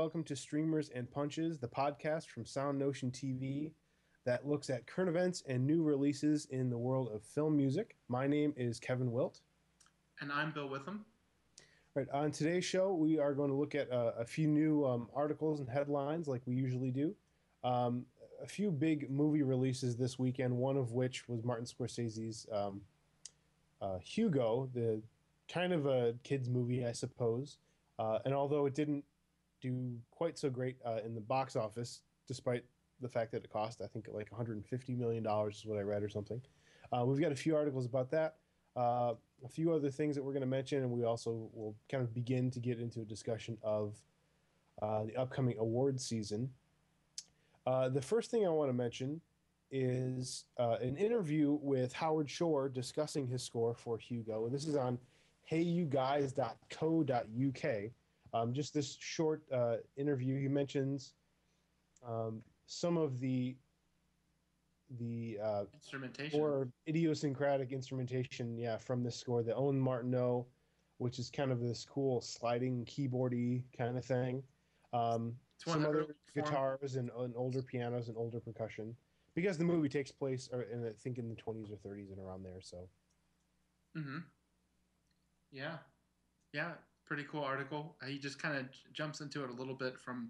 welcome to Streamers and Punches, the podcast from SoundNotionTV that looks at current events and new releases in the world of film music. My name is Kevin Wilt. And I'm Bill Witham. Right, on today's show, we are going to look at a few new articles and headlines like we usually do. A few big movie releases this weekend, one of which was Martin Scorsese's Hugo, the kind of a kids movie, I suppose. And although it didn't do quite so great in the box office, despite the fact that it cost, I think, like $150 million is what I read or something. We've got a few articles about that, a few other things that we're going to mention, and we also will kind of begin to get into a discussion of the upcoming awards season. The first thing I want to mention is an interview with Howard Shore discussing his score for Hugo, and this is on heyyouguys.co.uk. Just this short interview, he mentions some of the instrumentation or idiosyncratic instrumentation, from this score. The Owen Martineau, which is kind of this cool sliding keyboardy kind of thing. Some other guitars and older pianos and older percussion, because the movie takes place, I think, in the 20s or 30s and around there. So. Mm-hmm. Yeah, pretty cool article. He just kind of jumps into it a little bit from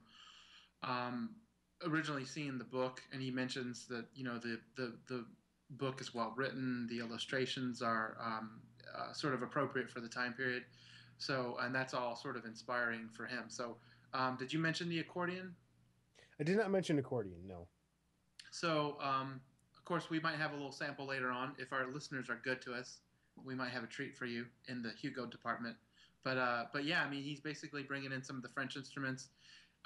originally seeing the book, and he mentions that the book is well written, the illustrations are sort of appropriate for the time period, so, and that's all sort of inspiring for him. So, did you mention the accordion? I did not mention accordion, no. So, of course, we might have a little sample later on. If our listeners are good to us, we might have a treat for you in the Hugo department. But yeah, I mean, he's basically bringing in some of the French instruments.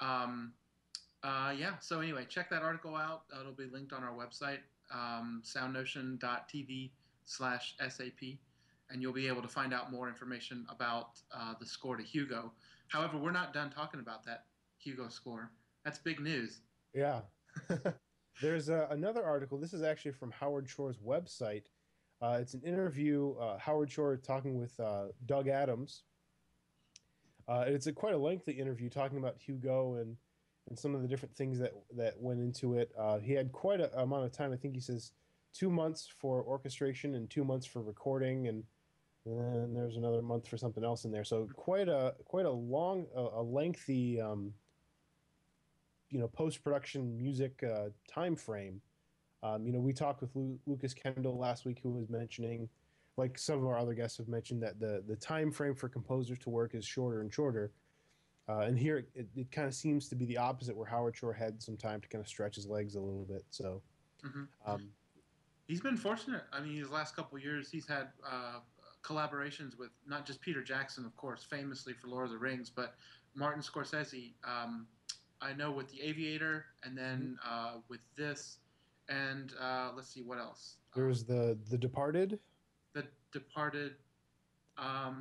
So anyway, check that article out. It'll be linked on our website, SoundNotion.tv/SAP, and you'll be able to find out more information about the score to Hugo. However, we're not done talking about that Hugo score. That's big news. Yeah. There's another article. This is actually from Howard Shore's website. It's an interview, Howard Shore talking with Doug Adams. It's quite a lengthy interview talking about Hugo and some of the different things that went into it. He had quite an amount of time. I think he says 2 months for orchestration and 2 months for recording, and then there's another month for something else in there. So quite a long, lengthy, post-production music time frame. We talked with Lucas Kendall last week, who was mentioning, like some of our other guests have mentioned, that the time frame for composers to work is shorter and shorter. And here it kind of seems to be the opposite, where Howard Shore had some time to kind of stretch his legs a little bit. So he's been fortunate. I mean, his last couple of years, he's had collaborations with not just Peter Jackson, of course, famously for Lord of the Rings, but Martin Scorsese. I know with The Aviator, and then with this. And let's see, what else? There's the Departed. The Departed.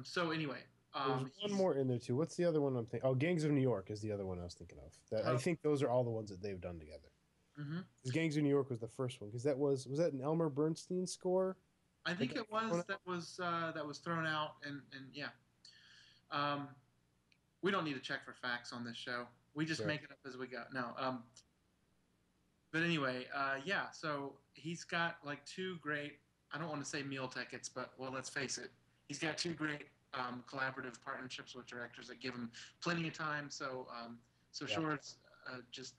So anyway, there's one more in there too. What's the other one I'm thinking? Oh, Gangs of New York is the other one I was thinking of. I think those are all the ones that they've done together. Mm-hmm. Gangs of New York was the first one, because was that an Elmer Bernstein score? I think it was. That was thrown out, and yeah. We don't need to check for facts on this show. We just make it up as we go. No. But anyway, so he's got like two great, I don't want to say meal tickets, but, well, let's face it, he's got two great collaborative partnerships with directors that give him plenty of time. So Shore's just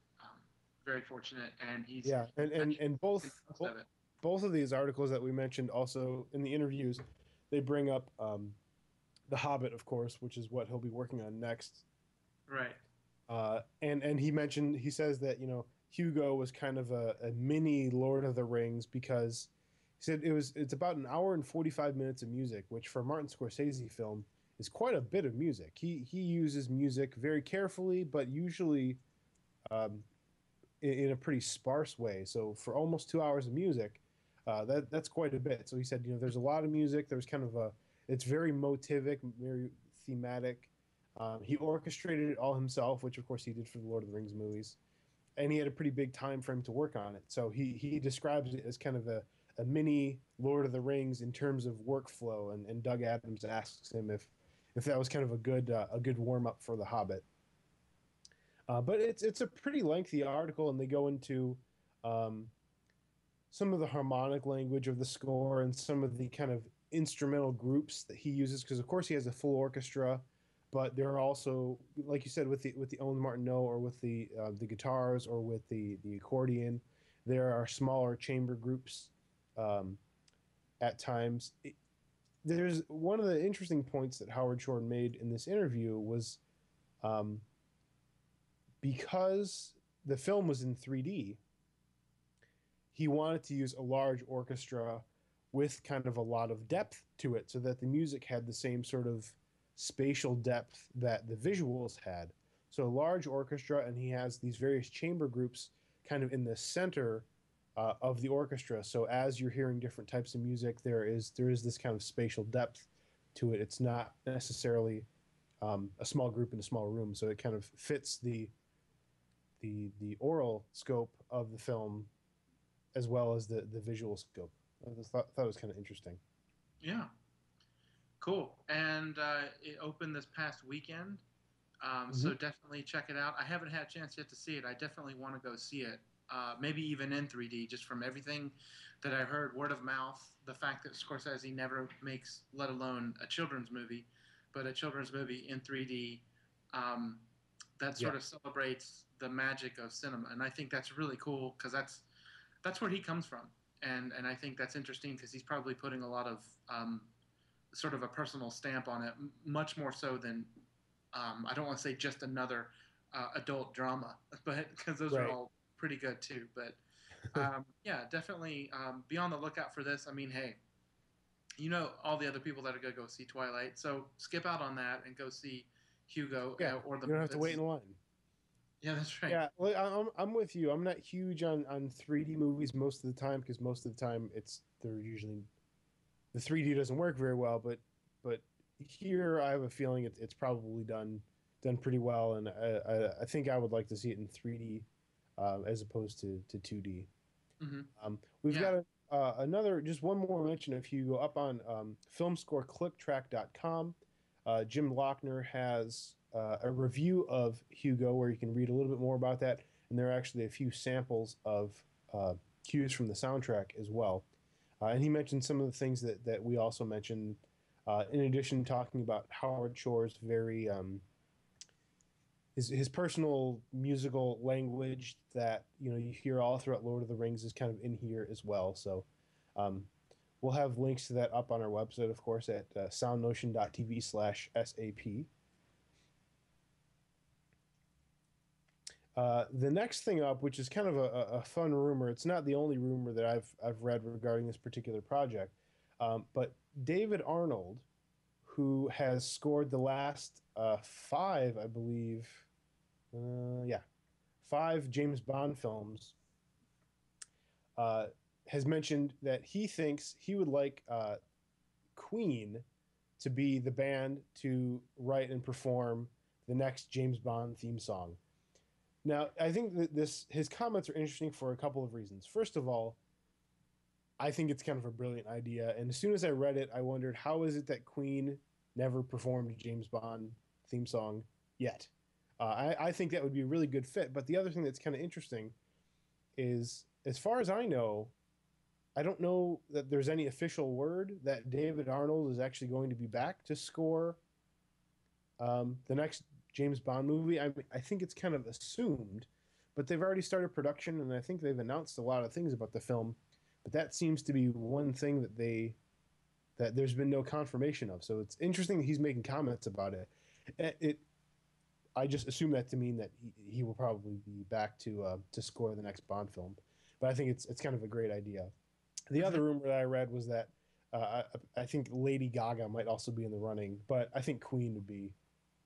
very fortunate, and he's... Yeah, and both of these articles that we mentioned also in the interviews, they bring up The Hobbit, of course, which is what he'll be working on next. Right. And he says that, Hugo was kind of a mini Lord of the Rings, because he said it's about an hour and 45 minutes of music, which for a Martin Scorsese film is quite a bit of music. He uses music very carefully, but usually in a pretty sparse way. So for almost 2 hours of music, that's quite a bit. So he said, there's a lot of music. There's kind of it's very motivic, very thematic. He orchestrated it all himself, which of course he did for the Lord of the Rings movies. And he had a pretty big time frame to work on it. So he describes it as kind of a mini Lord of the Rings in terms of workflow. And Doug Adams asks him if that was kind of a good warm up for The Hobbit. But it's a pretty lengthy article, and they go into um, some of the harmonic language of the score and some of the kind of instrumental groups that he uses. Because of course he has a full orchestra, but there are also, like you said, with the Owen Martineau or with the guitars or with the accordion, there are smaller chamber groups um, at times. There's one of the interesting points that Howard Shore made in this interview was um, because the film was in 3D, he wanted to use a large orchestra with kind of a lot of depth to it so that the music had the same sort of spatial depth that the visuals had. So a large orchestra, and he has these various chamber groups kind of in the center of the orchestra. So as you're hearing different types of music, there is this kind of spatial depth to it. It's not necessarily a small group in a small room, so it kind of fits the oral scope of the film as well as the visual scope. I thought it was kind of interesting. Yeah, cool. And it opened this past weekend, Mm-hmm. so definitely check it out. I haven't had a chance yet to see it. I definitely want to go see it. Maybe even in 3D, just from everything that I heard, word of mouth, the fact that Scorsese never makes, let alone a children's movie, but a children's movie in 3D, um, that Yeah. sort of celebrates the magic of cinema, and I think that's really cool because that's where he comes from, and I think that's interesting because he's probably putting a lot of sort of a personal stamp on it, much more so than I don't want to say just another adult drama, but because those are Right. all pretty good too. But yeah, definitely be on the lookout for this. I mean, hey, you know all the other people that are gonna go see Twilight, so skip out on that and go see Hugo Yeah. or the. You don't have to wait It's, in line. yeah, that's right. Yeah. Well, I'm with you. I'm not huge on 3D movies most of the time because most of the time they're usually the 3D doesn't work very well. But here I have a feeling it's probably done pretty well, and I think I would like to see it in 3D as opposed to 2D. Hmm. We've Yeah. got another, just one more mention of Hugo up on filmscoreclicktrack.com. Jim Lochner has a review of Hugo where you can read a little bit more about that. And there are actually a few samples of cues from the soundtrack as well. And he mentioned some of the things that we also mentioned, in addition, talking about Howard Shore's very his personal musical language that you hear all throughout Lord of the Rings is kind of in here as well. So um, we'll have links to that up on our website, of course, at soundnotion.tv/SAP. The next thing up, which is kind of a fun rumor, it's not the only rumor that I've read regarding this particular project, but David Arnold, who has scored the last five, I believe, yeah, five James Bond films, uh, has mentioned that he thinks he would like Queen to be the band to write and perform the next James Bond theme song. Now, I think that his comments are interesting for a couple of reasons. First of all, I think it's kind of a brilliant idea, and as soon as I read it, I wondered how is it that Queen never performed a James Bond theme song yet. I think that would be a really good fit. But the other thing that's kind of interesting is, as far as I know, I don't know that there's any official word that David Arnold is actually going to be back to score the next James Bond movie. I think it's kind of assumed, but they've already started production, and I think they've announced a lot of things about the film. But that seems to be one thing that there's been no confirmation of. So it's interesting that he's making comments about it. It I just assume that to mean that he will probably be back to score the next Bond film. But I think it's kind of a great idea. The Hmm. other rumor that I read was that I think Lady Gaga might also be in the running, but I think Queen would be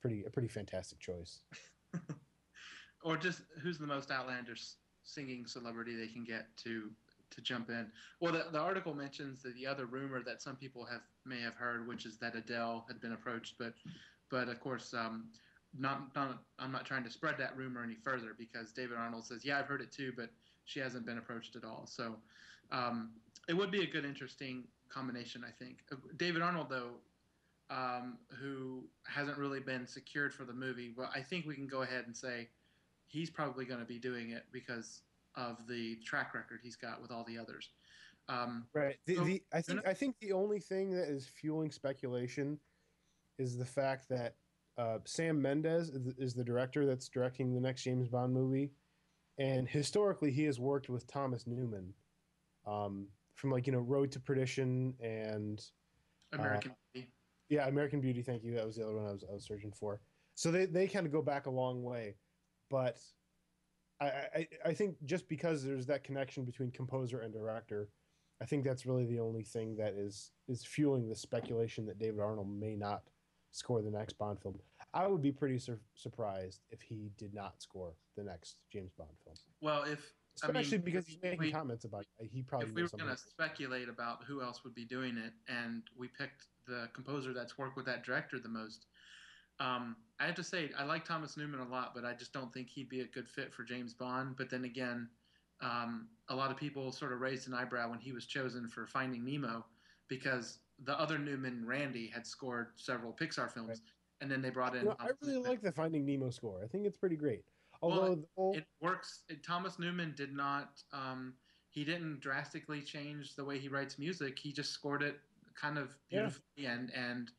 a pretty fantastic choice. Or just who's the most outlandish singing celebrity they can get to jump in. Well, the article mentions that the other rumor that some people may have heard, which is that Adele had been approached, but of course, not I'm not trying to spread that rumor any further because David Arnold says, yeah, I've heard it too, but she hasn't been approached at all. So um, it would be a good, interesting combination, I think. David Arnold, though, who hasn't really been secured for the movie, well, I think we can go ahead and say he's probably going to be doing it because of the track record he's got with all the others. Right. So, I think the only thing that is fueling speculation is the fact that Sam Mendes is the director that's directing the next James Bond movie, and historically he has worked with Thomas Newman, from like Road to Perdition and uh, American Beauty. yeah, American Beauty. Thank you. That was the other one I was searching for. So they kind of go back a long way, but I think just because there's that connection between composer and director, I think that's really the only thing that is fueling the speculation that David Arnold may not score the next Bond film. I would be pretty surprised if he did not score the next James Bond film, Well, especially because he's making we comments about it. He probably if we knows were something. going to speculate about who else would be doing it, and we picked the composer that's worked with that director the most, I have to say I like Thomas Newman a lot, but I just don't think he'd be a good fit for James Bond. But then again, a lot of people sort of raised an eyebrow when he was chosen for Finding Nemo because the other Newman, Randy, had scored several Pixar Right. films, and then they brought in I Thomas really Newman. like the Finding Nemo score. I think it's pretty great. Well, Although the whole it works. Thomas Newman did not. He didn't drastically change the way he writes music. He just scored it kind of yeah, beautifully and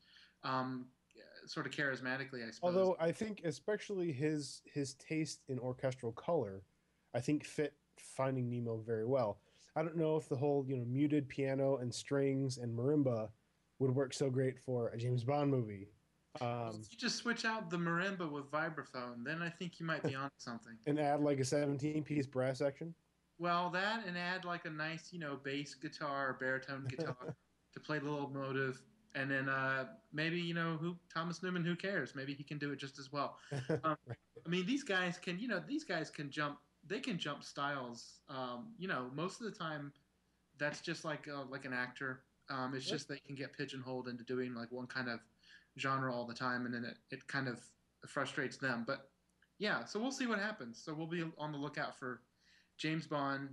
um, sort of charismatically, I suppose. although I think especially his taste in orchestral color, I think fit Finding Nemo very well. I don't know if the whole muted piano and strings and marimba would work so great for a James Bond movie. Well, Um, if you just switch out the marimba with vibraphone, then I think you might be on something. and add like a 17-piece brass section. Well, that and add like a nice, bass guitar or baritone guitar to play the little motive, and then maybe who Thomas Newman. Who cares? Maybe he can do it just as well. Um, Right. I mean, these guys can jump. They can jump styles. Most of the time, that's just like an actor. It's Yep. just they can get pigeonholed into doing like one kind of genre all the time, and then it kind of frustrates them. But yeah, so we'll see what happens. So we'll be on the lookout for James Bond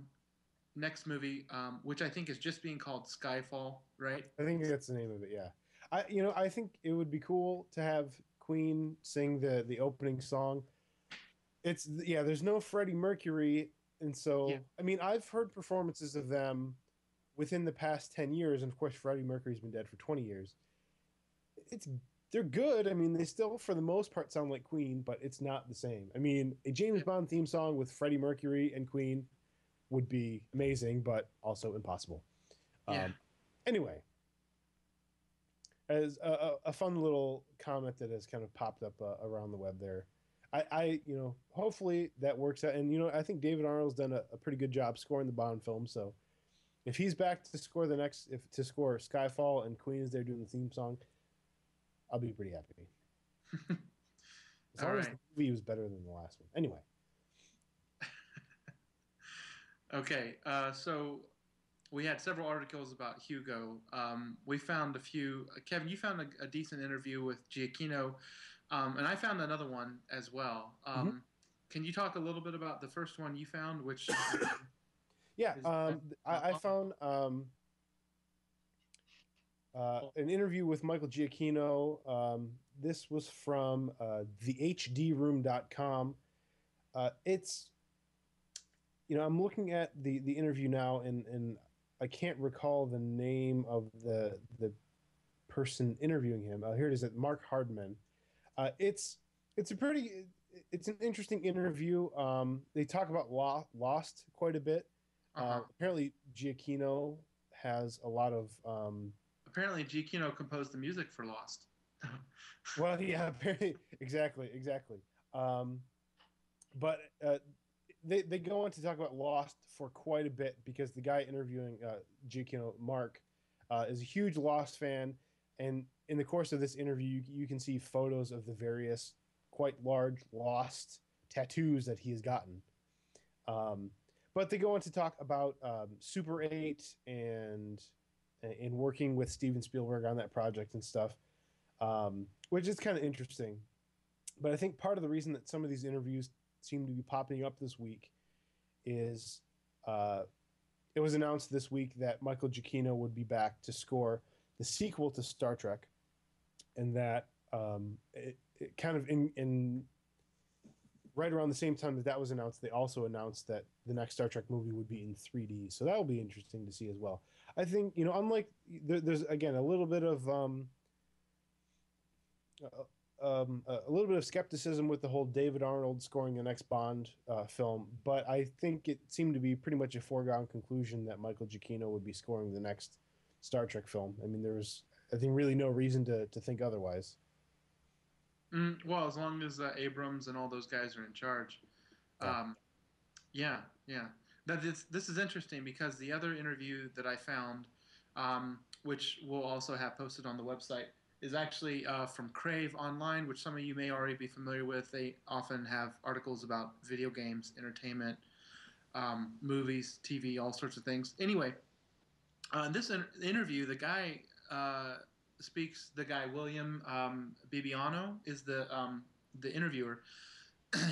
next movie, which I think is just being called Skyfall, right? I think that's the name of it. Yeah. I think it would be cool to have Queen sing the opening song. It's yeah. There's no Freddie Mercury, and Yeah, so I mean I've heard performances of them within the past 10 years, and of course Freddie Mercury's been dead for 20 years. It's they're good. I mean they still for the most part sound like Queen, but it's not the same. I mean a James Bond theme song with Freddie Mercury and Queen would be amazing, but also impossible. yeah. Anyway, as a fun little comment that has kind of popped up around the web there. Hopefully that works out. And, I think David Arnold's done a pretty good job scoring the Bond film. So if he's back to score to score Skyfall and Queen is there doing the theme song, I'll be pretty happy. As All long as right. the movie was better than the last one. Anyway, Okay. So we had several articles about Hugo. We found a few. Kevin, you found a decent interview with Giacchino, and I found another one as well. mm-hmm. Can you talk a little bit about the first one you found, which Yeah, is I found an interview with Michael Giacchino. This was from thehdroom.com. It's, I'm looking at the interview now, and I can't recall the name of the person interviewing him. Here it is, Mark Hardman. It's it's an interesting interview. They talk about Lost quite a bit. uh-huh. Apparently, Giacchino has a lot of. Apparently Giacchino composed the music for Lost. Well, yeah, apparently, exactly. But they go on to talk about Lost for quite a bit because the guy interviewing Giacchino, Mark, is a huge Lost fan, and in the course of this interview, you can see photos of the various quite large Lost tattoos that he has gotten. But they go on to talk about Super 8 and working with Steven Spielberg on that project and stuff, which is kind of interesting. But I think part of the reason that some of these interviews seem to be popping up this week is it was announced this week that Michael Giacchino would be back to score the sequel to Star Trek, and that it kind of in right around the same time that that was announced, they also announced that the next Star Trek movie would be in 3D. So that will be interesting to see as well. I think, unlike there's again a little bit of a little bit of skepticism with the whole David Arnold scoring the next Bond film, but I think it seemed to be pretty much a foregone conclusion that Michael Giacchino would be scoring the next Star Trek film. I mean, there was, I think, really no reason to think otherwise. Well, as long as Abrams and all those guys are in charge. Yeah. Um, yeah, yeah. Now this is interesting because the other interview that I found, which we'll also have posted on the website, is actually from Crave Online, which some of you may already be familiar with. They often have articles about video games, entertainment, movies, TV, all sorts of things. Anyway, in this interview, the guy speaks. The guy William Bibiano is the interviewer.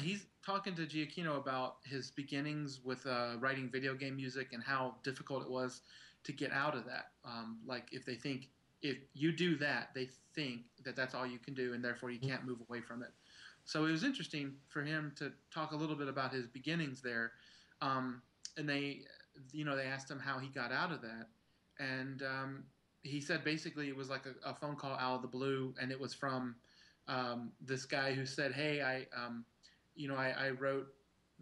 He's talking to Giacchino about his beginnings with writing video game music and how difficult it was to get out of that. Like if you do that, they think that that's all you can do, and therefore you can't move away from it. So it was interesting for him to talk a little bit about his beginnings there, and they asked him how he got out of that, and he said basically it was like a phone call out of the blue, and it was from this guy who said, "Hey, I wrote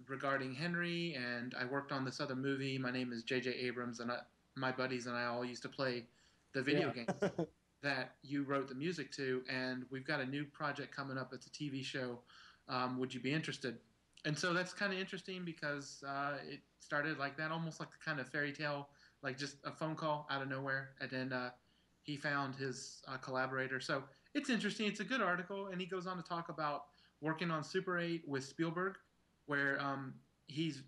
regarding Henry, and I worked on this other movie. My name is J.J. Abrams, and my buddies and I all used to play the video Yeah. games that you wrote the music to, and we've got a new project coming up. It's a TV show. Would you be interested?" And so that's kind of interesting because it started like that, almost like a kind of fairy tale, like just a phone call out of nowhere, and then he found his collaborator. So it's interesting. It's a good article, and he goes on to talk about working on Super 8 with Spielberg, where he's,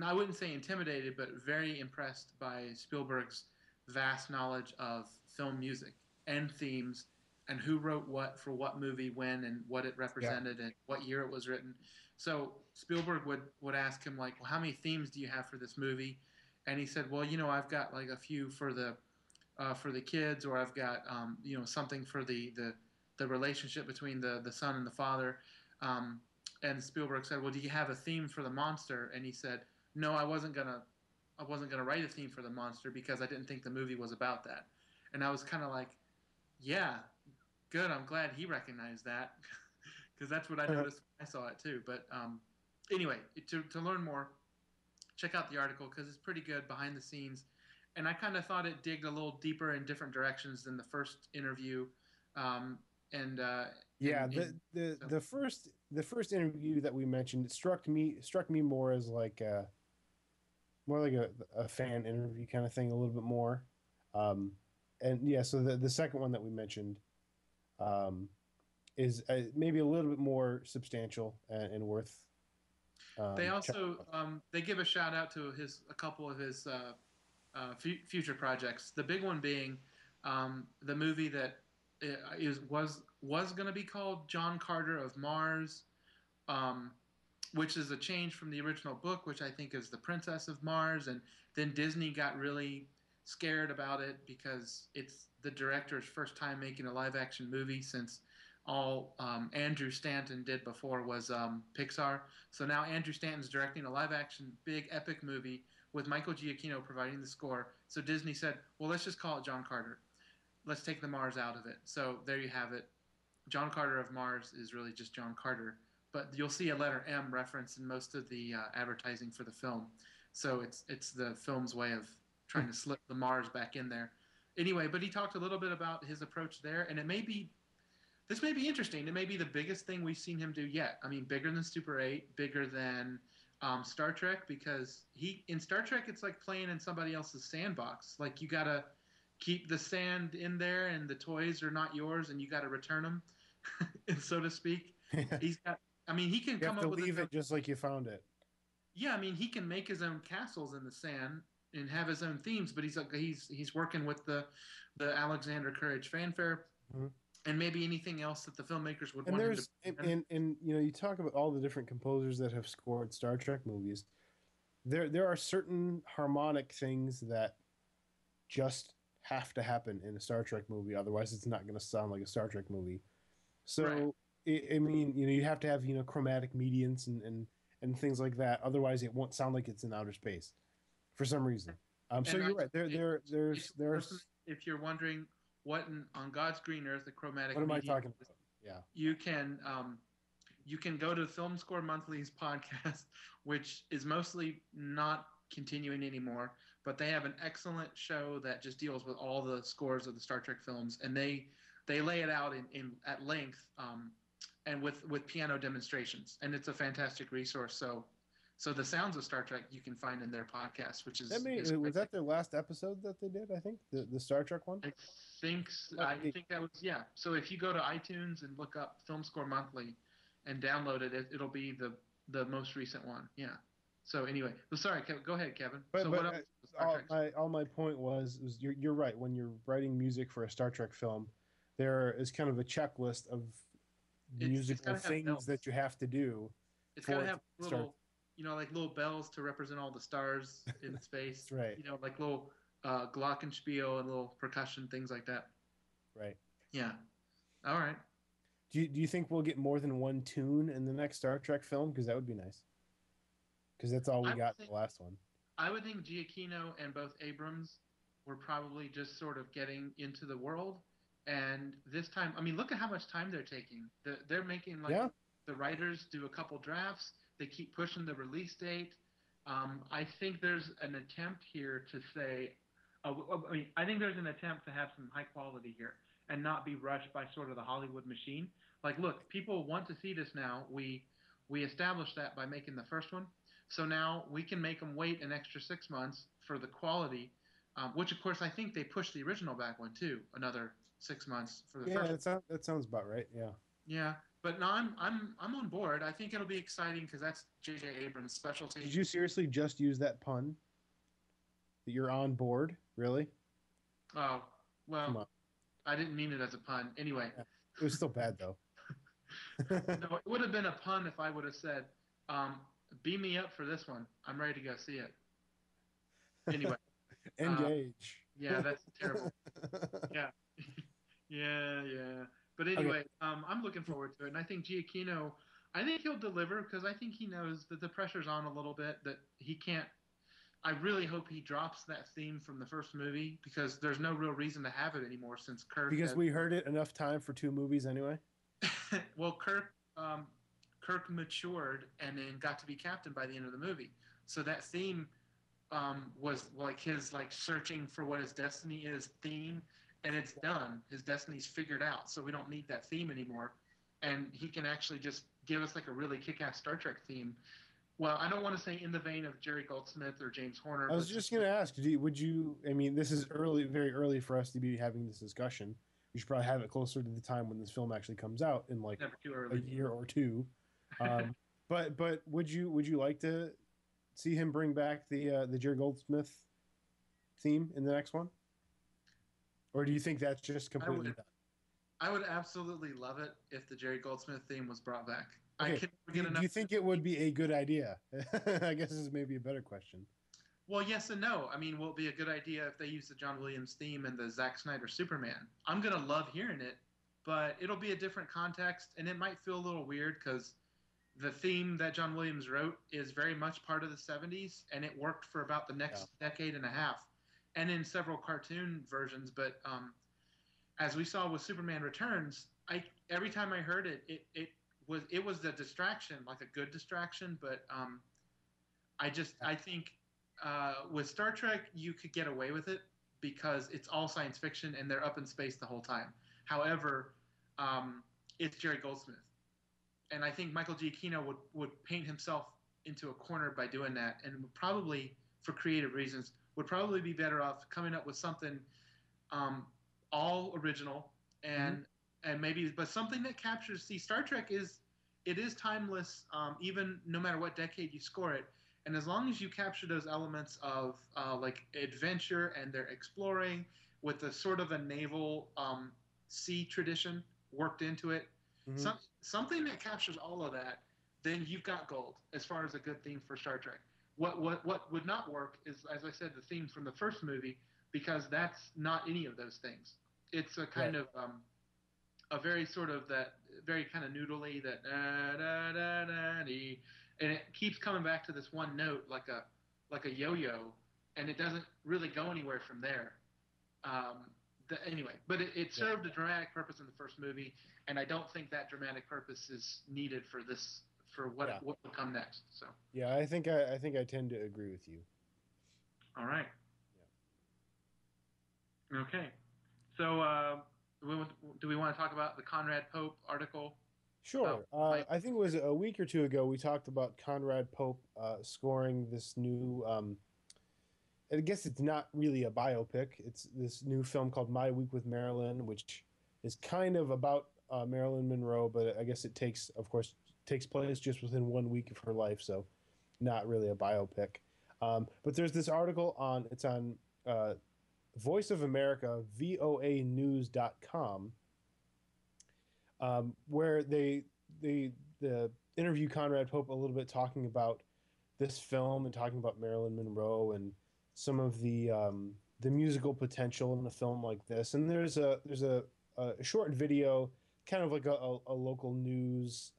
I wouldn't say intimidated, but very impressed by Spielberg's vast knowledge of film music and themes and who wrote what for what movie when and what it Yeah. represented and what year it was written. So Spielberg would ask him like, well, how many themes do you have for this movie? And he said, well, I've got like a few for the kids, or I've got something for the relationship between the son and the father. And Spielberg said, well, do you have a theme for the monster? And he said, no, I wasn't gonna write a theme for the monster because I didn't think the movie was about that. And I was kind of like, yeah, good. I'm glad he recognized that because that's what I noticed when I saw it too. But anyway, to learn more, check out the article because it's pretty good behind the scenes. And I kind of thought it digged a little deeper in different directions than the first interview. Um, and Yeah, and so, the first interview that we mentioned, it struck me more as like more like a fan interview kind of thing, a little bit more. Um, and yeah, so the second one that we mentioned um, is maybe a little bit more substantial and worth they checking also out. they give a shout out to a couple of his future projects. The big one being the movie that was going to be called John Carter of Mars, um, which is a change from the original book, which I think is The Princess of Mars. And then Disney got really scared about it because it's the director's first time making a live action movie since all Andrew Stanton did before was Pixar. So now Andrew Stanton's directing a live action big epic movie with Michael Giacchino providing the score. So Disney said, well, let's just call it John Carter. Let's take the Mars out of it. So there you have it. John Carter of Mars is really just John Carter, but you'll see a letter M reference in most of the advertising for the film. So it's the film's way of trying to slip the Mars back in there. Anyway, but he talked a little bit about his approach there, and this may be interesting. It may be the biggest thing we've seen him do yet. I mean, bigger than Super 8, bigger than Star Trek, because in Star Trek it's like playing in somebody else's sandbox. Like you gotta keep the sand in there, and the toys are not yours, and you gotta return them, so to speak. You He's got. I mean, he can have come to up with his leave own. it just like you found it. Yeah, I mean, he can make his own castles in the sand and have his own themes, but he's working with the Alexander Courage fanfare Mhm. and maybe anything else that the filmmakers would And want him to there's bring in. you talk about all the different composers that have scored Star Trek movies. There are certain harmonic things that just have to happen in a Star Trek movie, otherwise it's not going to sound like a Star Trek movie. Right. So I mean, you have to have chromatic medians and things like that. Otherwise, it won't sound like it's in outer space for some reason. So And you're right. listening, if you're wondering on God's green earth the chromatic What am I medium talking is, about? Yeah. you can you can go to Film Score Monthly's podcast, which is mostly not continuing anymore, but they have an excellent show that just deals with all the scores of the Star Trek films, and they lay it out in at length, and with piano demonstrations, and it's a fantastic resource. So the sounds of Star Trek you can find in their podcast, which is Was quite. that their last episode that they did? I think the Star Trek one. I think that was, yeah. So if you go to iTunes and look up Film Score Monthly and download it, it'll be the most recent one. Yeah. So anyway, sorry, go ahead, Kevin. So what else? All my point was you're right. When you're writing music for a Star Trek film, there is kind of a checklist of musical things that you have to do. It's got to have little, like little bells to represent all the stars in space. That's right. Like little glockenspiel and little percussion, things like that. Right. Yeah. All right. Do you think we'll get more than one tune in the next Star Trek film? Because that would be nice. Because that's all we got in the last one. I would think Giacchino and both Abrams were probably just sort of getting into the world. And this time, I mean, look at how much time they're taking. They're making, the writers do a couple drafts. They keep pushing the release date. I think there's an attempt here to say, I think there's an attempt to have some high quality here and not be rushed by sort of the Hollywood machine. Like, look, people want to see this now. We established that by making the first one. So now we can make them wait an extra 6 months for the quality, which of course I think they pushed the original back one too, another 6 months for the first. Yeah, that sounds about right. Yeah. Yeah, but no, I'm on board. I think it'll be exciting because that's J.J. Abrams' specialty. Did you seriously just use that pun? That you're on board, really? Oh well, I didn't mean it as a pun. Anyway, yeah. It was still bad though. No, it would have been a pun if I would have said, beam me up for this one. I'm ready to go see it. Anyway. Engage. Yeah, that's terrible. Yeah. Yeah. But anyway, I'm looking forward to it. And I think Giacchino, I think he'll deliver because I think he knows that the pressure's on a little bit, that he can't. I really hope he drops that theme from the first movie because there's no real reason to have it anymore since Kirk. Because we heard it enough time for 2 movies anyway. Well, Kirk matured and then got to be captain by the end of the movie. So that theme was like his searching for what his destiny is theme, and it's done. His destiny's figured out, so we don't need that theme anymore. And he can actually just give us like a really kick-ass Star Trek theme. Well, I don't want to say in the vein of Jerry Goldsmith or James Horner. I was just going to ask, would you, I mean, this is very early for us to be having this discussion. We should probably have it closer to the time when this film actually comes out in like a year or two. But would you like to see him bring back the Jerry Goldsmith theme in the next one? Or do you think that's just completely done? I would absolutely love it if the Jerry Goldsmith theme was brought back. Okay. Do you think it would be a good idea? I guess this is maybe a better question. Well, yes and no. I mean, will it be a good idea if they use the John Williams theme in the Zack Snyder Superman? I'm going to love hearing it, but it'll be a different context, and it might feel a little weird because the theme that John Williams wrote is very much part of the 70s, and it worked for about the next decade and a half, and in several cartoon versions. But as we saw with Superman Returns, every time I heard it, it was a distraction, like a good distraction. But I think with Star Trek, you could get away with it because it's all science fiction and they're up in space the whole time. However, it's Jerry Goldsmith. And I think Michael Giacchino would paint himself into a corner by doing that, and would probably, for creative reasons, would probably be better off coming up with something all original and maybe, but something that captures. See, Star Trek is timeless, even no matter what decade you score it. And as long as you capture those elements of like adventure and they're exploring with a sort of a naval sea tradition worked into it, something that captures all of that, then you've got gold as far as a good theme for Star Trek. What would not work is, as I said, the theme from the first movie, because that's not any of those things. It's a kind of a very sort of that very kind of noodly that da, da, da, da, dee, and it keeps coming back to this one note like a yo-yo, and it doesn't really go anywhere from there. Anyway, but it Yeah. served a dramatic purpose in the first movie, and I don't think that dramatic purpose is needed for this for Yeah. what will come next. So, Yeah. I think I tend to agree with you. all right, Yeah. okay. So, do we want to talk about the Conrad Pope article about Sure. my? I think it was a week or two ago we talked about Conrad Pope scoring this new. I guess it's not really a biopic. It's this new film called My Week with Marilyn, which is kind of about Marilyn Monroe, but I guess it takes, of course, takes place just within 1 week of her life, so not really a biopic. But there's this article on it's on Voice of America, voanews.com, where the interview Conrad Pope a little bit talking about this film and talking about Marilyn Monroe and some of the musical potential in a film like this. And there's a short video, kind of like a local news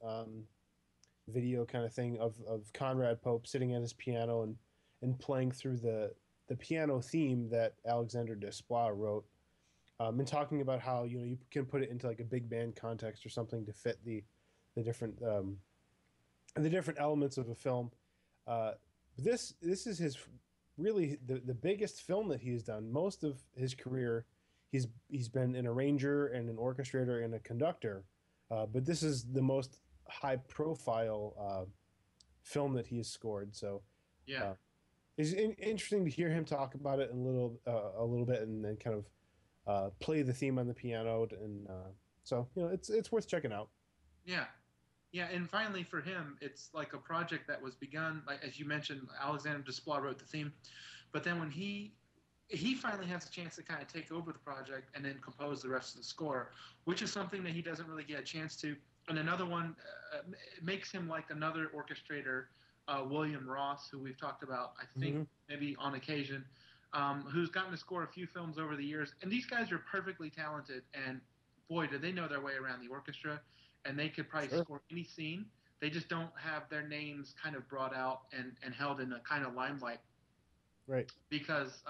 video kind of thing of Conrad Pope sitting at his piano and playing through the piano theme that Alexander Desplat wrote, and talking about how you can put it into like a big band context or something to fit the different the different elements of a film. Uh, this is his really the biggest film that he's done. Most of his career, he's been an arranger and an orchestrator and a conductor, but this is the most high profile film that he has scored. So Yeah, uh, it's interesting to hear him talk about it a little bit and then kind of play the theme on the piano and so it's worth checking out. yeah, yeah. And finally, for him, it's like a project that was begun, like as you mentioned, Alexander Desplat wrote the theme, but then when he finally has a chance to kind of take over the project and then compose the rest of the score, which is something that he doesn't really get a chance to. And another one makes him like another orchestrator, William Ross, who we've talked about, I think, Mm-hmm. maybe on occasion, who's gotten to score a few films over the years. And these guys are perfectly talented, and boy, do they know their way around the orchestra, and they could probably Sure. score any scene. They just don't have their names kind of brought out and held in a kind of limelight Right. because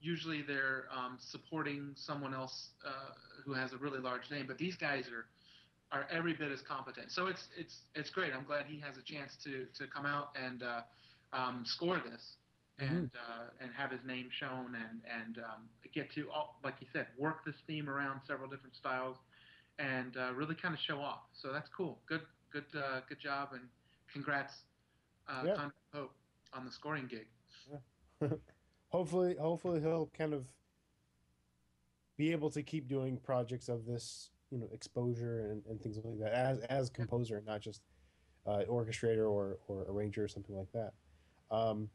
usually they're supporting someone else who has a really large name. But these guys are every bit as competent. So it's great. I'm glad he has a chance to come out and score this Mm-hmm. and have his name shown and get to like you said, work this theme around several different styles and really kind of show off. So that's cool. Good job and congrats, Yeah. Conrad Pope, on the scoring gig. Yeah. Hopefully he'll kind of be able to keep doing projects of this, exposure and things like that as Yeah. composer, not just orchestrator or arranger or something like that. Um,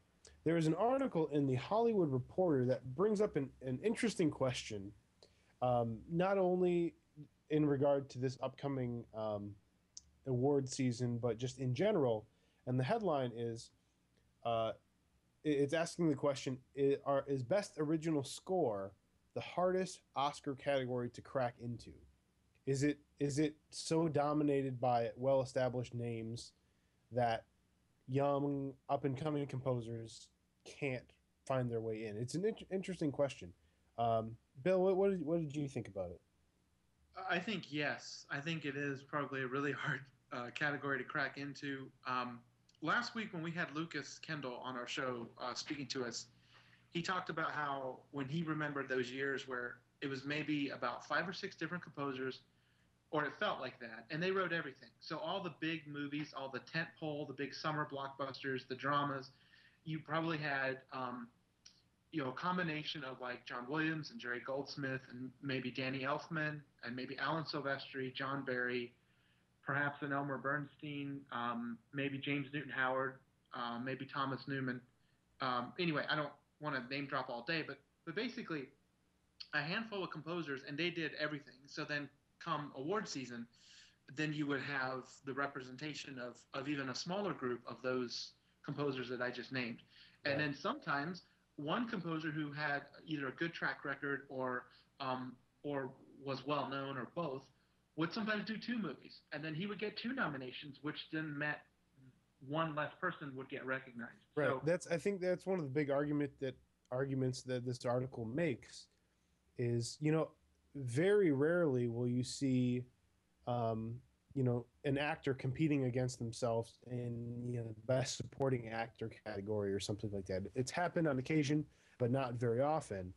there is an article in the Hollywood Reporter that brings up an interesting question, not only in regard to this upcoming award season, but just in general. And the headline is uh, it's asking the question: is best original score the hardest Oscar category to crack into? Is it so dominated by well established names that young up and coming composers can't find their way in? It's an interesting question. Bill, what did you think about it? I think yes. I think it is probably a really hard category to crack into. Last week when we had Lucas Kendall on our show speaking to us, he talked about how when he remembered those years where it was maybe about 5 or 6 different composers, or it felt like that, and they wrote everything. So all the big movies, all the tent pole, the big summer blockbusters, the dramas, you probably had a combination of like John Williams and Jerry Goldsmith and maybe Danny Elfman and maybe Alan Silvestri, John Barry, perhaps an Elmer Bernstein, maybe James Newton Howard, maybe Thomas Newman. Anyway, I don't want to name drop all day, but basically a handful of composers, and they did everything. So then, come award season, then you would have the representation of even a smaller group of those composers that I just named. And Right. then sometimes one composer who had either a good track record or was well known or both would sometimes do two movies, and then he would get two nominations, which then meant one less person would get recognized. Right. So I think that's one of the big arguments that this article makes is, very rarely will you see, um, an actor competing against themselves in, the best supporting actor category or something like that. It's happened on occasion, but not very often.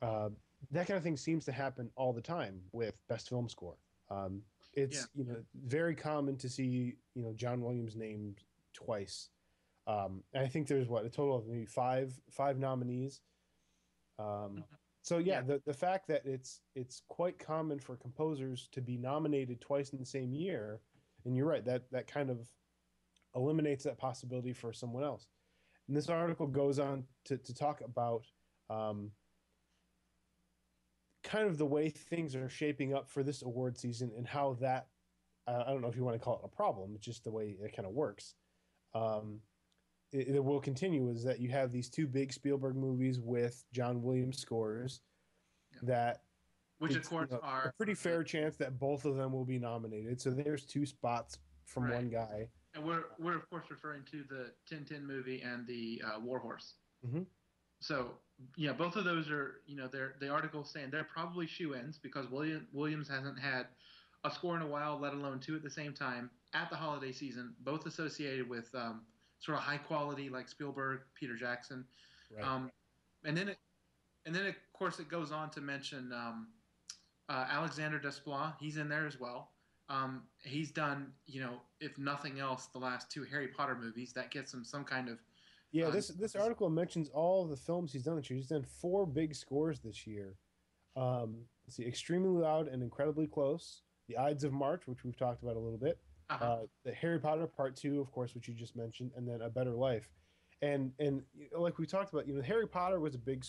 Uh, that kind of thing seems to happen all the time with best film score. Um, yeah, it's, very common to see, John Williams named twice. And I think there's a total of maybe five nominees. Um, so yeah, yeah, the fact that it's quite common for composers to be nominated twice in the same year, and you're right, that kind of eliminates that possibility for someone else. And this article goes on to talk about, um, kind of the way things are shaping up for this award season and how that, I don't know if you want to call it a problem, it's just the way it kind of works. Um, it will continue is that you have these two big Spielberg movies with John Williams scores yeah. that Which of it's, course a are pretty fair chance that both of them will be nominated. So there's two spots from right. one guy. And we're of course referring to the 1010 movie and the War Horse. Mm-hmm. So yeah, both of those are they're the article saying they're probably shoe-ins because Williams hasn't had a score in a while, let alone two at the same time at the holiday season, both associated with sort of high quality like Spielberg, Peter Jackson, Right. um, and then of course it goes on to mention Alexander Desplat. He's in there as well. He's done, if nothing else, the last two Harry Potter movies. That gets him some kind of. Yeah, this article mentions all the films he's done this year. He's done four big scores this year. Let's see, Extremely Loud and Incredibly Close, The Ides of March, which we've talked about a little bit, Uh-huh. the Harry Potter Part Two, of course, which you just mentioned, and then A Better Life. And like we talked about, Harry Potter was a big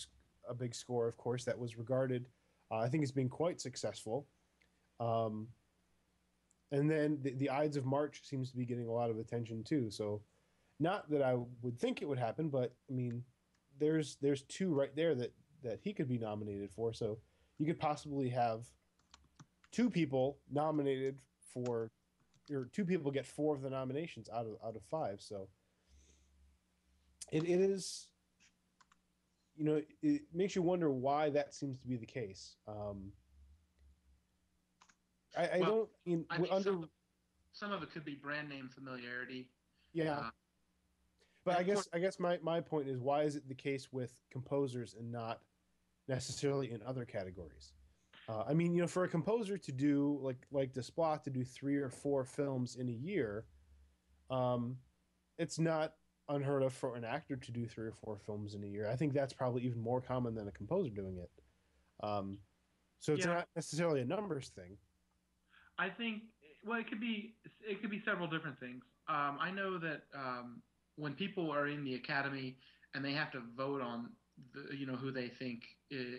score, of course, that was regarded. I think it's been quite successful. Um, and then the Ides of March seems to be getting a lot of attention too. So, not that I would think it would happen, but I mean, there's two right there that he could be nominated for. So you could possibly have two people nominated for, or two people get four of the nominations out of five. So it is, it makes you wonder why that seems to be the case. I Well, don't in I think under some of it could be brand name familiarity. yeah, Uh, but and I of course, guess my point is, why is it the case with composers and not necessarily in other categories? I mean, for a composer to do like Desplat to do three or four films in a year, um, it's not unheard of for an actor to do three or four films in a year. I think that's probably even more common than a composer doing it. Um, so it's yeah, not necessarily a numbers thing. I think well, it could be several different things. I know that when people are in the academy and they have to vote on who they think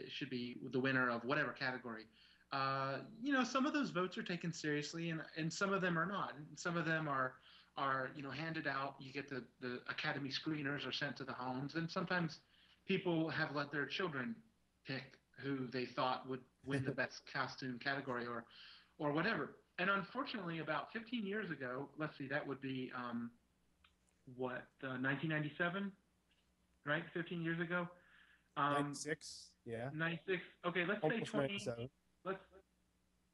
should be the winner of whatever category. Some of those votes are taken seriously, and some of them are not. And some of them are handed out. You get the academy screeners are sent to the homes, and sometimes people have let their children pick who they thought would win the best costume category or whatever. And unfortunately, about 15 years ago, let's see, that would be 1997, right? 15 years ago. 96, yeah, 96. Okay, let's say almost 20. 97. Let's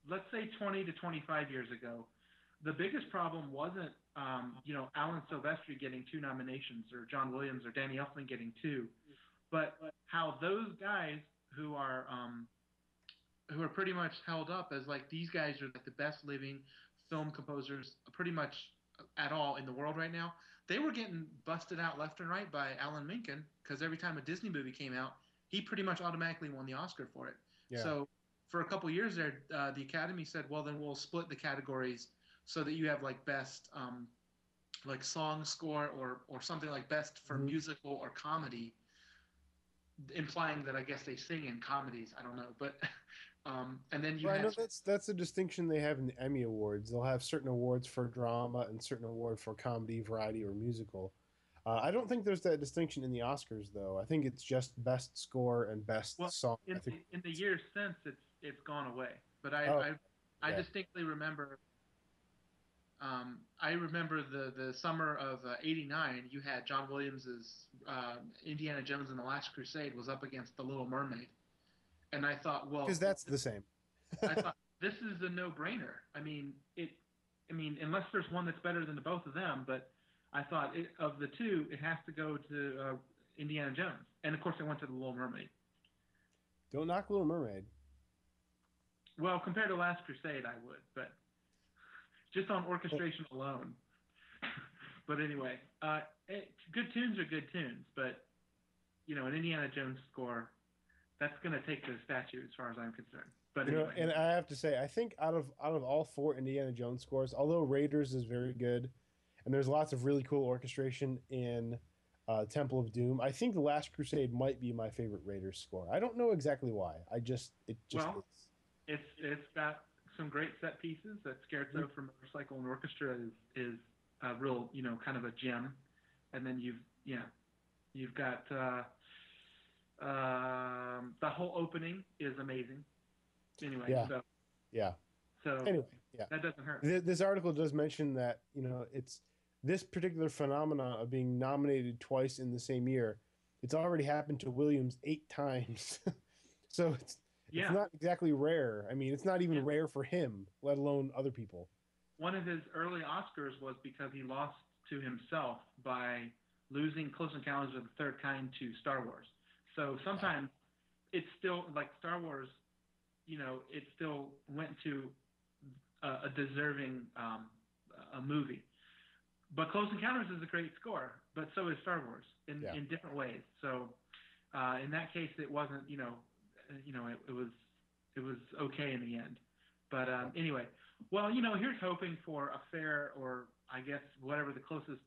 let's say 20 to 25 years ago. The biggest problem wasn't Alan Silvestri getting two nominations or John Williams or Danny Elfman getting two, but how those guys who are pretty much held up as like these guys are like the best living film composers pretty much at all in the world right now. They were getting busted out left and right by Alan Menken because every time a Disney movie came out, he pretty much automatically won the Oscar for it. Yeah. So for a couple years there, the Academy said, well, then we'll split the categories so that you have like best like song score or something like best for musical or comedy, implying that I guess they sing in comedies. I don't know, but and then you Well, I know have that's a distinction they have in the Emmy Awards. They'll have certain awards for drama and certain award for comedy, variety, or musical. I don't think there's that distinction in the Oscars, though. I think it's just best score and best well song. I in think. in the years since it's gone away. But Oh, I Yeah. distinctly remember. I remember the summer of '89. You had John Williams's Indiana Jones and the Last Crusade was up against The Little Mermaid, and I thought, Because well, that's the same. I thought this is a no-brainer. I mean, it. I mean, unless there's one that's better than the both of them, but I thought of the two, it has to go to Indiana Jones, and of course, I went to The Little Mermaid. Don't knock Little Mermaid. Well, compared to Last Crusade, I would, but just on orchestration alone. But anyway, good tunes are good tunes, but an Indiana Jones score that's going to take the statue as far as I'm concerned. But anyway, And I have to say, I think out of all four Indiana Jones scores, although Raiders is very good, and there's lots of really cool orchestration in Temple of Doom, I think The Last Crusade might be my favorite Raiders score. I don't know exactly why. It just well, is. it's got some great set pieces. That Scherzo for Motorcycle and Orchestra is a real kind of a gem, and then you've got the whole opening is amazing. Anyway, Yeah, yeah. so Anyway, yeah. that doesn't hurt. This article does mention that it's this particular phenomenon of being nominated twice in the same year. It's already happened to Williams 8 times, so it's not exactly rare. I mean, it's not even rare for him, let alone other people. One of his early Oscars was because he lost to himself by losing Close Encounters of the Third Kind to Star Wars. So sometimes it's still like Star Wars, it still went to a deserving a movie. But Close Encounters is a great score, but so is Star Wars in different ways. So in that case, it wasn't, it was okay in the end. But anyway, well, here's hoping for a fair, or I guess whatever the closest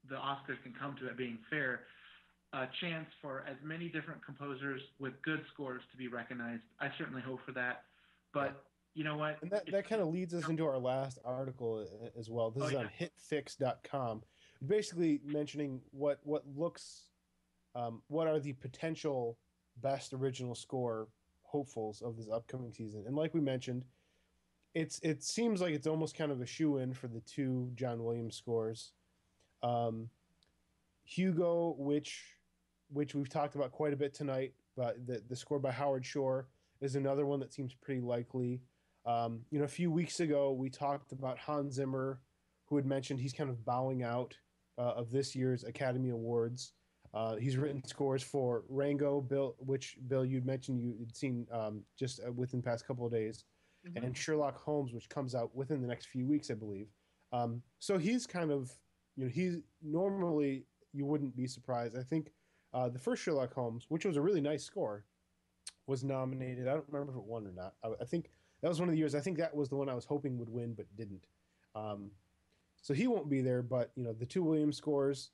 the Oscars can come to it being fair, a chance for as many different composers with good scores to be recognized. I certainly hope for that. But you know what? And that kind of leads us into our last article as well. This is on hitfix.com, basically mentioning what are the potential best original score hopefuls of this upcoming season. And like we mentioned, it seems like it's almost kind of a shoe-in for the two John Williams scores. Hugo, which we've talked about quite a bit tonight, but the score by Howard Shore is another one that seems pretty likely. A few weeks ago, we talked about Hans Zimmer, who had mentioned he's kind of bowing out of this year's Academy Awards. He's written scores for Rango, which Bill, you'd mentioned you'd seen just within the past couple of days, and Sherlock Holmes, which comes out within the next few weeks, I believe. So he's kind of, he's normally, you wouldn't be surprised. I think the first Sherlock Holmes, which was a really nice score, was nominated. I don't remember if it won or not. I think that was one of the years. I think that was the one I was hoping would win, but didn't. So he won't be there. But the two Williams scores,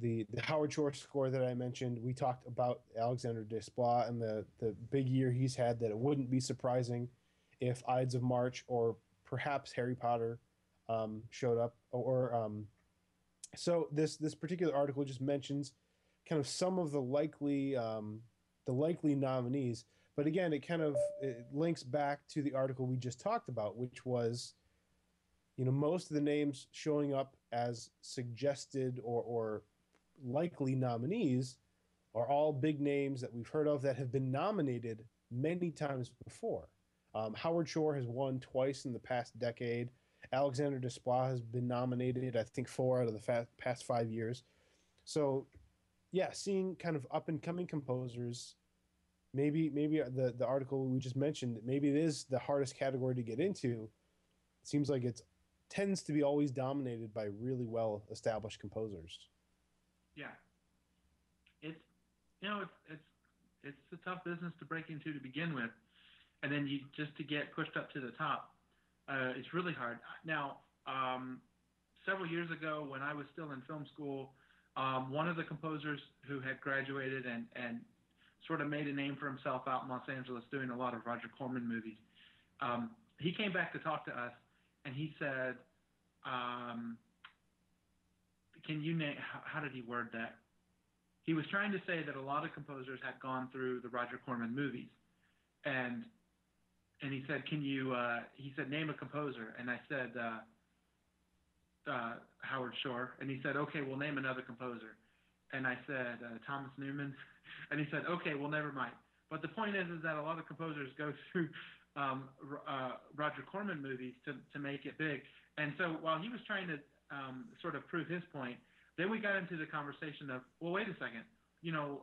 the Howard Shore score that I mentioned. We talked about Alexander Desplat and the big year he's had. That it wouldn't be surprising if Ides of March or perhaps Harry Potter showed up. So this particular article just mentions kind of some of the likely nominees. But again, it links back to the article we just talked about, which was, most of the names showing up as suggested or likely nominees are all big names that we've heard of that have been nominated many times before. Howard Shore has won twice in the past decade. Alexander Desplat has been nominated, I think, 4 out of the past 5 years. So, yeah, seeing kind of up-and-coming composers, maybe the article we just mentioned, maybe it is the hardest category to get into. It seems like it tends to be always dominated by really well-established composers. Yeah, it's a tough business to break into to begin with, and then just to get pushed up to the top, it's really hard. Now, several years ago, when I was still in film school, one of the composers who had graduated and sort of made a name for himself out in Los Angeles doing a lot of Roger Corman movies, he came back to talk to us, and he said, can you name, how did he word that? He was trying to say that a lot of composers had gone through the Roger Corman movies, and and he said, "Can you?" He said, "Name a composer," and I said Howard Shore, and he said, "Okay, we'll name another composer," and I said Thomas Newman, and he said, "Okay, well, never mind." But the point is that a lot of composers go through Roger Corman movies to make it big, and so while he was trying to sort of prove his point, then we got into the conversation of, well, wait a second, you know,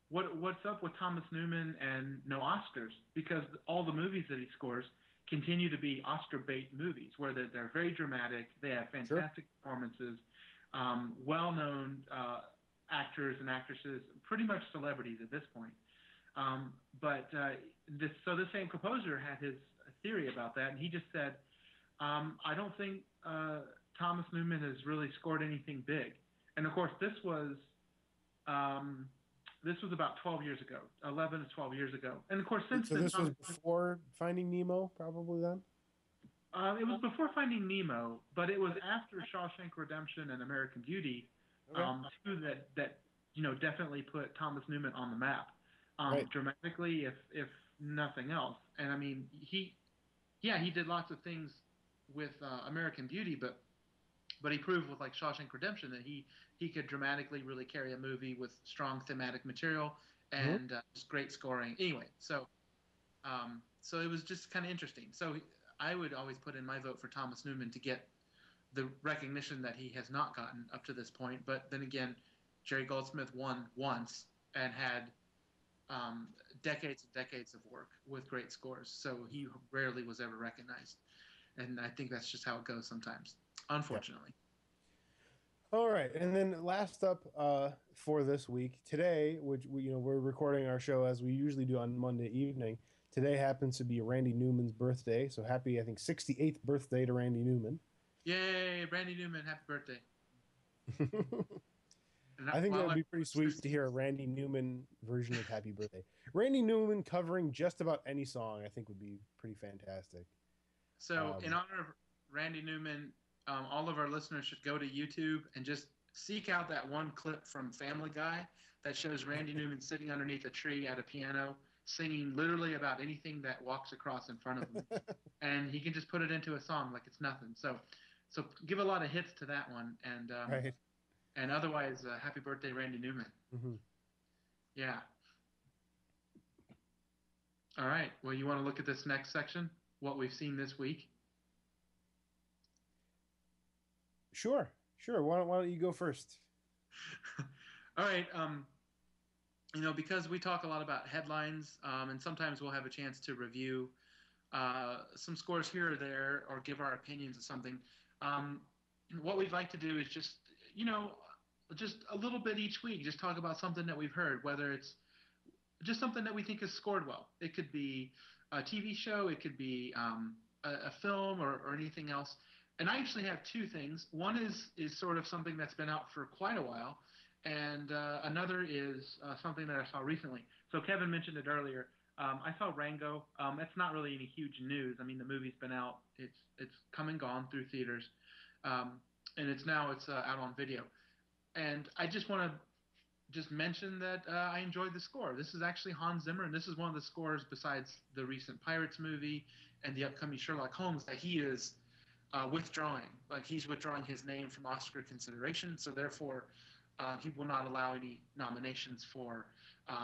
what's up with Thomas Newman and no Oscars? Because all the movies that he scores continue to be Oscar bait movies where they're very dramatic, they have Sure. fantastic performances, well-known actors and actresses, pretty much celebrities at this point. So this same composer had his theory about that, and he just said, I don't think Thomas Newman has really scored anything big. And of course, this was about 12 years ago, 11 to 12 years ago. And of course, since So then, this was before Finding Nemo, probably then. it was before Finding Nemo, but it was after Shawshank Redemption and American Beauty, Okay. two that definitely put Thomas Newman on the map, Right. dramatically, if nothing else. And I mean, he did lots of things with American Beauty, but he proved with like Shawshank Redemption that he could dramatically really carry a movie with strong thematic material Mhm. and just great scoring. Anyway, so it was just kind of interesting. So I would always put in my vote for Thomas Newman to get the recognition that he has not gotten up to this point. But then again, Jerry Goldsmith won once and had decades and decades of work with great scores, so he rarely was ever recognized. And I think that's just how it goes sometimes, Yeah. unfortunately. All right, and then last up for this week today, which we're recording our show as we usually do on Monday evening. Today happens to be Randy Newman's birthday, so happy, I think, 68th birthday to Randy Newman. Yay, Randy Newman, happy birthday! And I think that while would I be pretty sweet to hear a Randy Newman version of Happy Birthday. Randy Newman covering just about any song, I think would be pretty fantastic. So, in honor of Randy Newman, all of our listeners should go to YouTube and just seek out that one clip from Family Guy that shows Randy Newman sitting underneath a tree at a piano, singing literally about anything that walks across in front of him, and he can just put it into a song like it's nothing. So give a lot of hits to that one, Right. and otherwise, happy birthday, Randy Newman. Mm-hmm. Yeah. All right. Well, you want to look at this next section, what we've seen this week? Sure. Why don't you go first? All right. Because we talk a lot about headlines, and sometimes we'll have a chance to review some scores here or there, or give our opinions of something. What we'd like to do is just a little bit each week, just talk about something that we've heard, whether it's just something that we think is scored well. It could be a TV show, it could be a film, or anything else. And I actually have two things. One is sort of something that's been out for quite a while, and another is something that I saw recently. So Kevin mentioned it earlier. I saw Rango. That's not really any huge news. I mean, the movie's been out. It's come and gone through theaters, and it's out on video. And I just want to just mention that I enjoyed the score. This is actually Hans Zimmer, and this is one of the scores besides the recent Pirates movie and the upcoming Sherlock Holmes that he is withdrawing. Like he's withdrawing his name from Oscar consideration, so therefore he will not allow any nominations for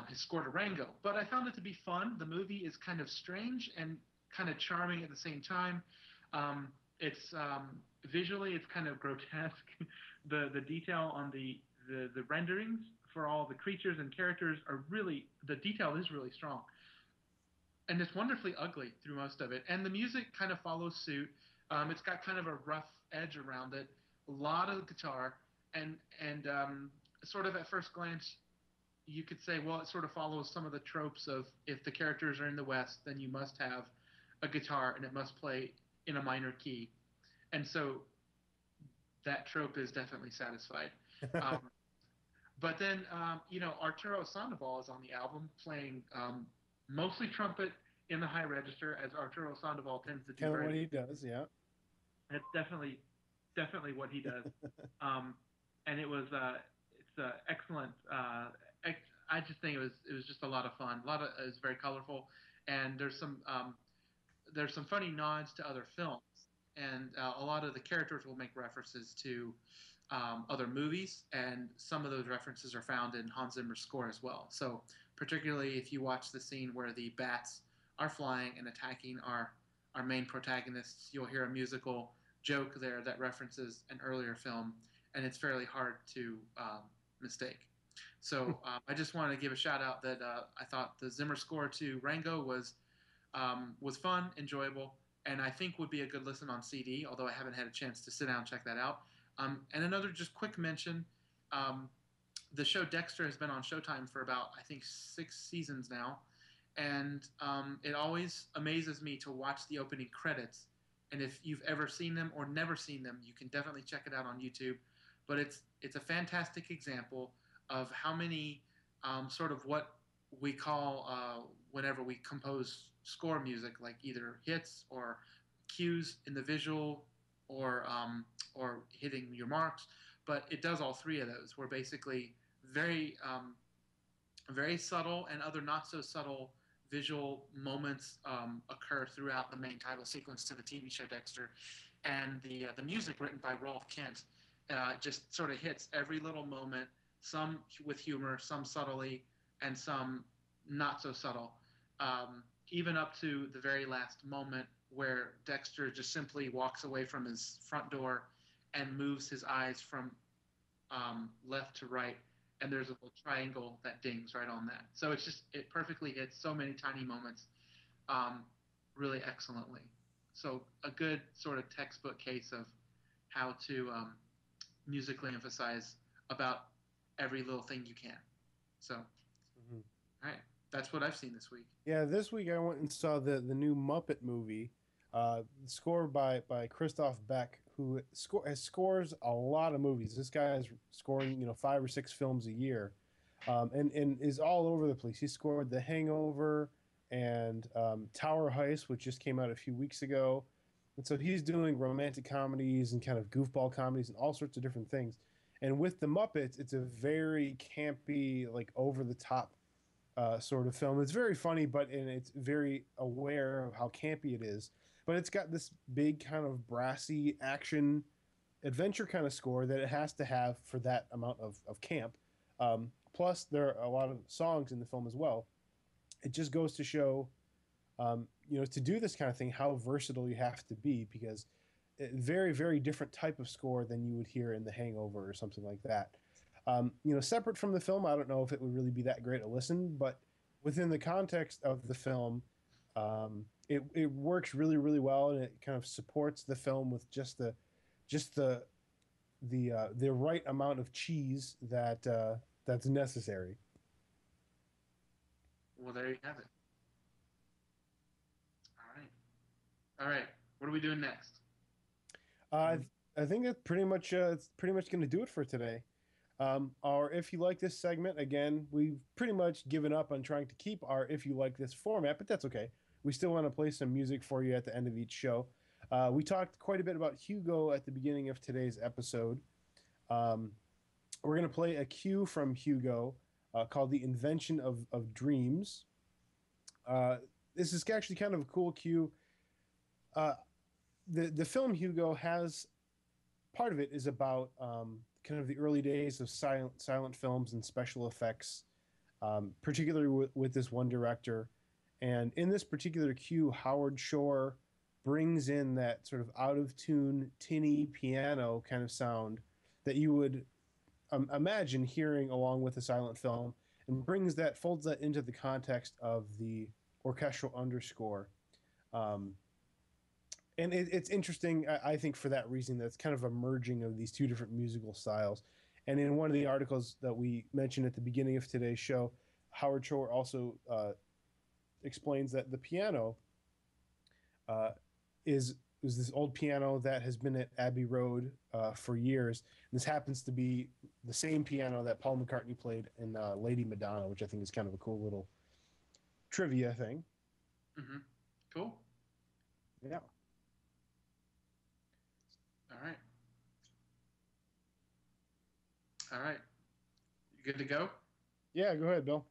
his score to Rango. But I found it to be fun. The movie is kind of strange and kind of charming at the same time. It's visually it's kind of grotesque. The detail on the renderings for all the creatures and characters the detail is really strong, and it's wonderfully ugly through most of it. And the music kind of follows suit. It's got kind of a rough edge around it, a lot of guitar, and sort of at first glance, you could say, well, it sort of follows some of the tropes of if the characters are in the West, then you must have a guitar and it must play in a minor key, and so that trope is definitely satisfied. Um, but then, Arturo Sandoval is on the album playing mostly trumpet in the high register, as Arturo Sandoval tends to do. Kind of what he does, yeah. It's definitely what he does. And it's excellent. I just think it was just a lot of fun. It's very colorful, and there's some there's some funny nods to other films, and a lot of the characters will make references to other movies, and some of those references are found in Hans Zimmer's score as well. So, particularly if you watch the scene where the bats are flying and attacking our main protagonists, you'll hear a musical joke there that references an earlier film, and it's fairly hard to mistake. So I just wanted to give a shout out that I thought the Zimmer score to Rango was fun, enjoyable, and I think would be a good listen on CD. Although I haven't had a chance to sit down and check that out. And another just quick mention: um, the show Dexter has been on Showtime for about I think 6 seasons now, and it always amazes me to watch the opening credits. And if you've ever seen them or never seen them, you can definitely check it out on YouTube. But it's a fantastic example of how many sort of what we call whenever we compose score music, like either hits or cues in the visual or hitting your marks. But it does all three of those. Where basically very very subtle and other not so subtle visual moments occur throughout the main title sequence to the TV show Dexter, and the music written by Rolf Kent just sort of hits every little moment, some with humor, some subtly, and some not so subtle. Even up to the very last moment where Dexter just simply walks away from his front door and moves his eyes from left to right, and there's a little triangle that dings right on that. So it perfectly hits so many tiny moments, um, really excellently. So a good sort of textbook case of how to musically emphasize about every little thing you can. So, Mhm. all right, that's what I've seen this week. Yeah, this week I went and saw the new Muppet movie, scored by Christoph Beck, who scores a lot of movies. This guy is scoring 5 or 6 films a year, and is all over the place. He scored The Hangover and Tower Heist, which just came out a few weeks ago, and so he's doing romantic comedies and kind of goofball comedies and all sorts of different things. And with the Muppets, it's a very campy, like over the top sort of film. It's very funny, and it's very aware of how campy it is. But it's got this big kind of brassy action adventure kind of score that it has to have for that amount of camp. Plus, there are a lot of songs in the film as well. It just goes to show, to do this kind of thing, how versatile you have to be, because very, very different type of score than you would hear in The Hangover or something like that. Separate from the film, I don't know if it would really be that great a listen, but within the context of the film, it works really, really well, and it kind of supports the film with just the right amount of cheese that's necessary. Well, there you have it. All right. What are we doing next? I think that it's pretty much going to do it for today. Our If You Like This segment, again, we've pretty much given up on trying to keep our If You Like This format, but that's okay. We still want to play some music for you at the end of each show. We talked quite a bit about Hugo at the beginning of today's episode. We're going to play a cue from Hugo called The Invention of Dreams. This is actually kind of a cool cue. The film Hugo has part of it is about kind of the early days of silent films and special effects, particularly with this one director. And in this particular cue, Howard Shore brings in that sort of out of tune, tinny piano kind of sound that you would imagine hearing along with a silent film, and folds that into the context of the orchestral underscore. And it's interesting, I think, for that reason, that's kind of a merging of these two different musical styles. And in one of the articles that we mentioned at the beginning of today's show, Howard Shore also explains that the piano is this old piano that has been at Abbey Road for years. This happens to be the same piano that Paul McCartney played in Lady Madonna, which I think is kind of a cool little trivia thing. Mm-hmm. Cool. Yeah. All right. All right. You good to go? Yeah, go ahead, Bill.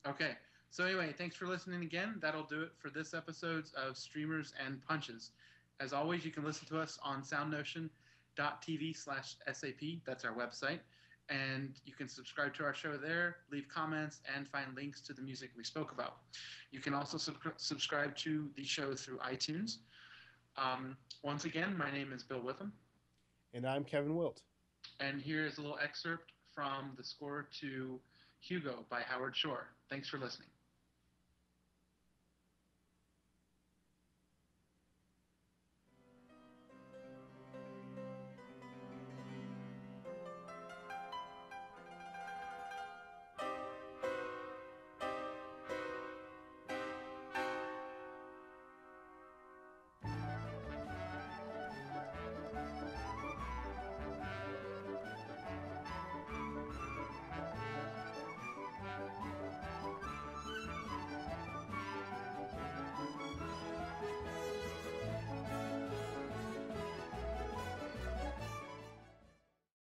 Okay. So anyway, thanks for listening again. That'll do it for this episode of Streamers and Punches. As always, you can listen to us on SoundNotion.tv/SAP. That's our website. And you can subscribe to our show there, leave comments, and find links to the music we spoke about. You can also subscribe to the show through iTunes. Once again, my name is Bill Witham. And I'm Kevin Wilt. And here is a little excerpt from the score to Hugo by Howard Shore. Thanks for listening.